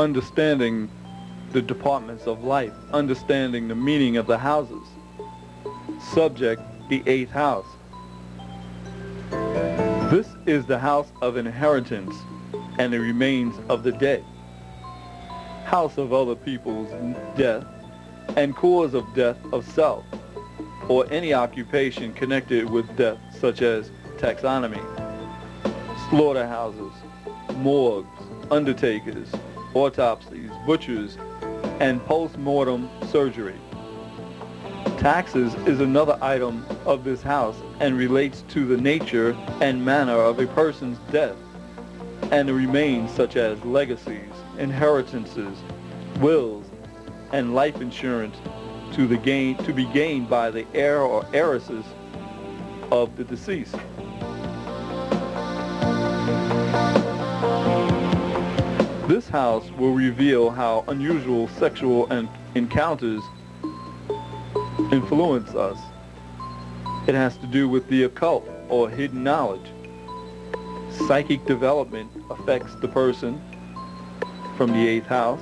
understanding the departments of life, understanding the meaning of the houses. Subject, the eighth house. This is the house of inheritance and the remains of the dead, house of other people's death, and cause of death of self, or any occupation connected with death, such as taxonomy, slaughterhouses, morgues, undertakers, autopsies, butchers, and post-mortem surgery. Taxes is another item of this house and relates to the nature and manner of a person's death and the remains such as legacies, inheritances, wills, and life insurance to be gained by the heir or heiresses of the deceased. This house will reveal how unusual sexual encounters influence us. It has to do with the occult or hidden knowledge. Psychic development affects the person from the eighth house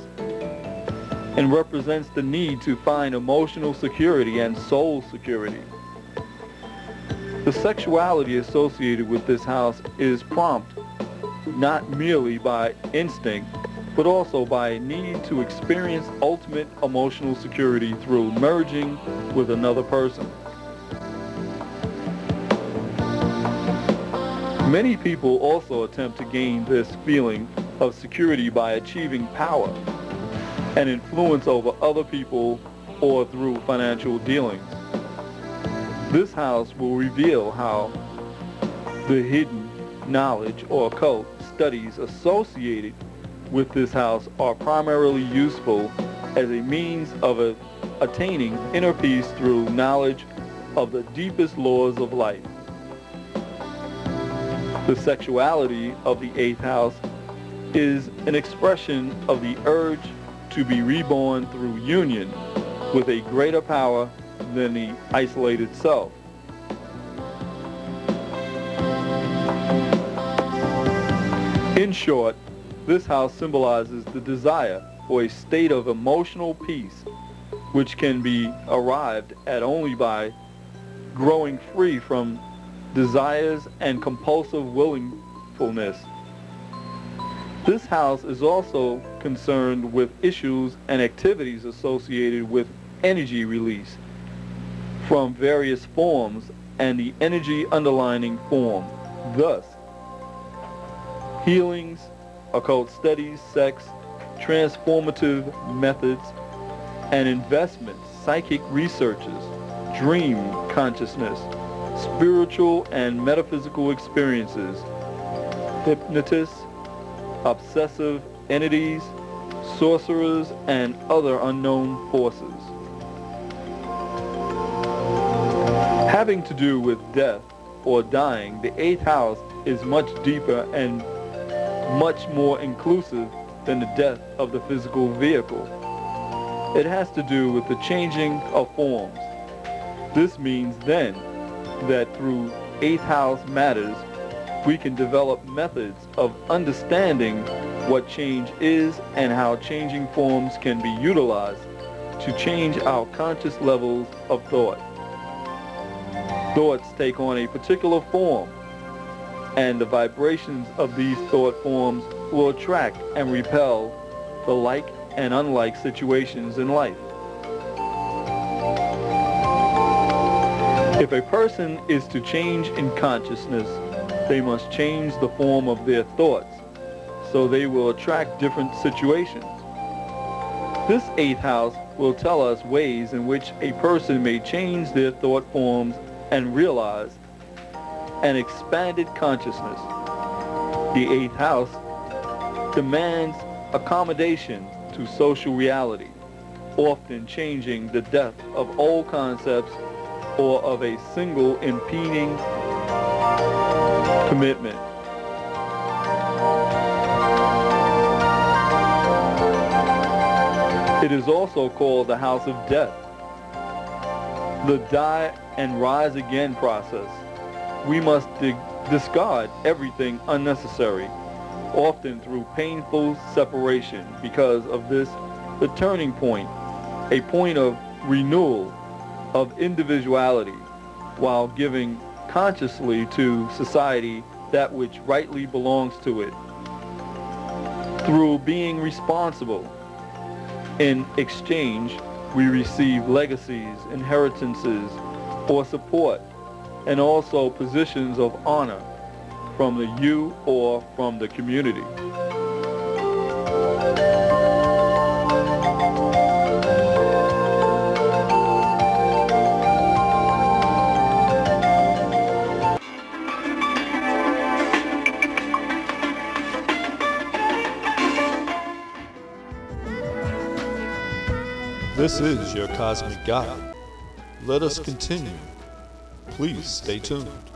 and represents the need to find emotional security and soul security. The sexuality associated with this house is prompt not merely by instinct, but also by a need to experience ultimate emotional security through merging with another person. Many people also attempt to gain this feeling of security by achieving power and influence over other people or through financial dealings. This house will reveal how the hidden knowledge or occult studies associated with this house are primarily useful as a means of attaining inner peace through knowledge of the deepest laws of life. The sexuality of the eighth house is an expression of the urge to be reborn through union with a greater power than the isolated self. In short, this house symbolizes the desire for a state of emotional peace, which can be arrived at only by growing free from desires and compulsive willfulness. This house is also concerned with issues and activities associated with energy release from various forms and the energy underlying form. Thus, healings, occult studies, sex, transformative methods, and investments, psychic researches, dream consciousness, spiritual and metaphysical experiences, hypnotists, obsessive entities, sorcerers, and other unknown forces. Having to do with death or dying, the eighth house is much deeper and much more inclusive than the death of the physical vehicle. It has to do with the changing of forms. This means then that through eighth house matters, we can develop methods of understanding what change is and how changing forms can be utilized to change our conscious levels of thought. Thoughts take on a particular form, and the vibrations of these thought forms will attract and repel the like and unlike situations in life. If a person is to change in consciousness, they must change the form of their thoughts, so they will attract different situations. This eighth house will tell us ways in which a person may change their thought forms and realize an expanded consciousness. The eighth house demands accommodation to social reality, often changing the depth of old concepts or of a single impeding commitment. It is also called the house of death, the die and rise again process. We must discard everything unnecessary, often through painful separation. Because of this, the turning point, a point of renewal of individuality, while giving consciously to society that which rightly belongs to it. Through being responsible, in exchange, we receive legacies, inheritances, or support, and also positions of honor from the you or from the community. This is your Cosmic Guide. Let us continue. Please stay tuned.